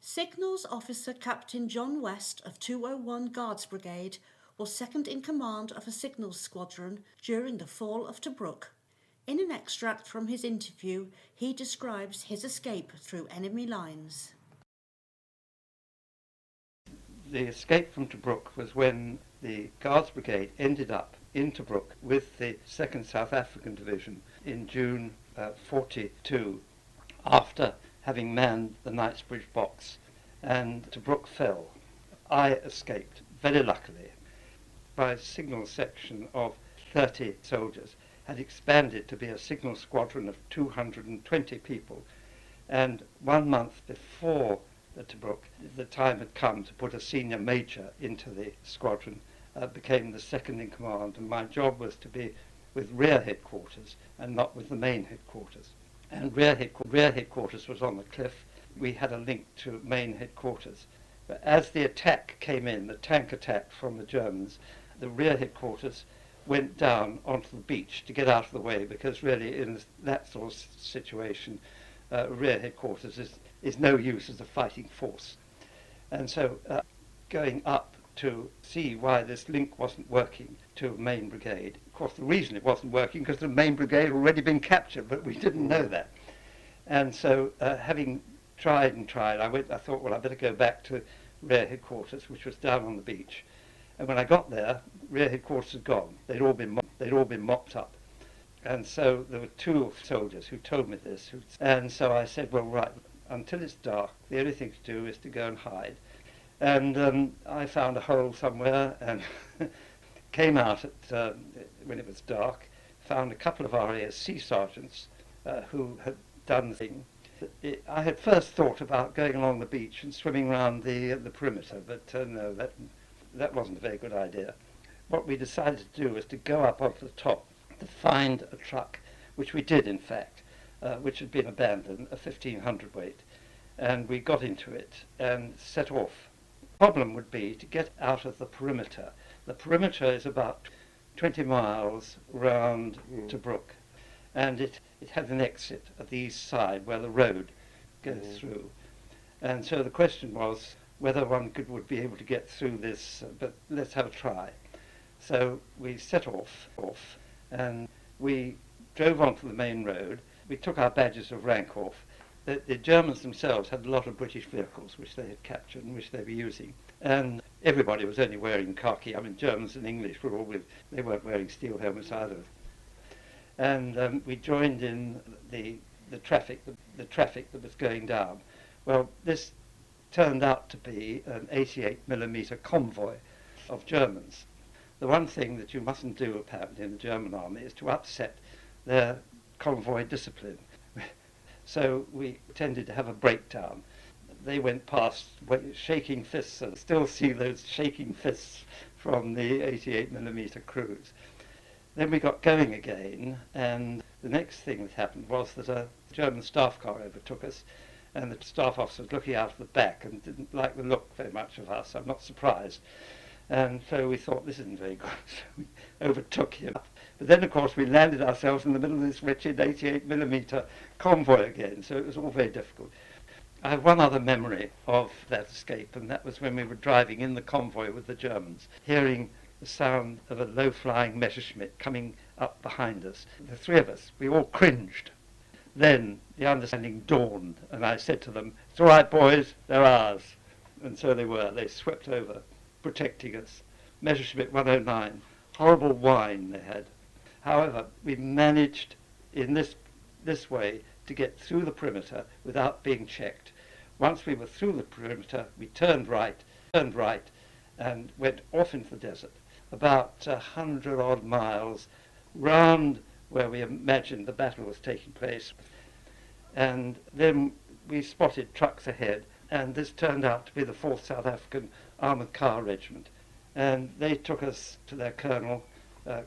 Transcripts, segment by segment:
Signals Officer Captain John West of 201 Guards Brigade was second in command of a signals squadron during the Fall of Tobruk. In an extract from his interview, he describes his escape through enemy lines. The escape from Tobruk was when the Guards Brigade ended up in Tobruk with the 2nd South African Division in June 42, after having manned the Knightsbridge box, and Tobruk fell. I escaped, very luckily. My signal section of 30 soldiers had expanded to be a signal squadron of 220 people, and 1 month before the Tobruk, the time had come to put a senior major into the squadron, became the second in command, and my job was to be with rear headquarters and not with the main headquarters. And rear headquarters was on the cliff. We had a link to main headquarters. But as the attack came in, the tank attack from the Germans, the rear headquarters went down onto the beach to get out of the way, because really in that sort of situation, rear headquarters is no use as a fighting force. And so going up to see why this link wasn't working to main brigade. Of course, the reason it wasn't working because the main brigade had already been captured, but we didn't know that. And so having tried and tried, I thought, well, I better go back to rear headquarters, which was down on the beach. And when I got there, rear headquarters had gone. They'd all been mopped up. And so there were two soldiers who told me this. And so I said, well, right, until it's dark, the only thing to do is to go and hide. And I found a hole somewhere and came out when it was dark, found a couple of RASC sergeants who had done the thing. I had first thought about going along the beach and swimming around the perimeter, but no, that wasn't a very good idea. What we decided to do was to go up onto the top to find a truck, which we did in fact, which had been abandoned, a 1500 weight, and we got into it and set off. The problem would be to get out of the perimeter. The perimeter is about 20 miles round Tobruk, and it had an exit at the east side where the road goes through. And so the question was whether one would be able to get through this, but let's have a try. So we set off, and we drove onto the main road. We took our badges of rank off. The Germans themselves had a lot of British vehicles which they had captured and which they were using. And everybody was only wearing khaki. I mean, Germans and English were all they weren't wearing steel helmets either. And we joined in the traffic that was going down. Well, this turned out to be an 88mm convoy of Germans. The one thing that you mustn't do, apparently, in the German army is to upset their convoy discipline. So we tended to have a breakdown. They went past shaking fists, and still see those shaking fists from the 88mm crews. Then we got going again, and the next thing that happened was that a German staff car overtook us, and the staff officer was looking out of the back and didn't like the look very much of us. I'm not surprised. And so we thought, this isn't very good. So we overtook him. But then, of course, we landed ourselves in the middle of this wretched 88mm convoy again, so it was all very difficult. I have one other memory of that escape, and that was when we were driving in the convoy with the Germans, hearing the sound of a low-flying Messerschmitt coming up behind us. The three of us, we all cringed. Then the understanding dawned, and I said to them, it's all right, boys, they're ours. And so they were. They swept over, protecting us. Messerschmitt 109, horrible wine they had. However, we managed in this way to get through the perimeter without being checked. Once we were through the perimeter, we turned right, and went off into the desert, about 100-odd miles round where we imagined the battle was taking place. And then we spotted trucks ahead, and this turned out to be the 4th South African Armoured Car Regiment. And they took us to their colonel.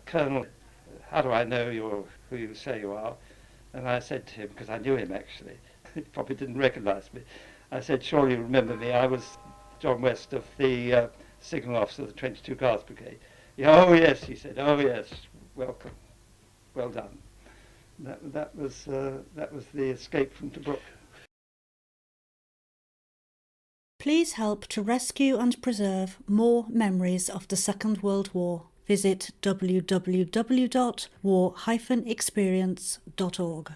Colonel, how do I know who you say you are? And I said to him, because I knew him actually, he probably didn't recognize me, I said, surely you remember me, I was John West of the signal officer of the 22 Guards Brigade. Yeah, oh yes, he said, oh yes, welcome, well done. That was the escape from Tobruk. Please help to rescue and preserve more memories of the Second World War. Visit www.war-experience.org.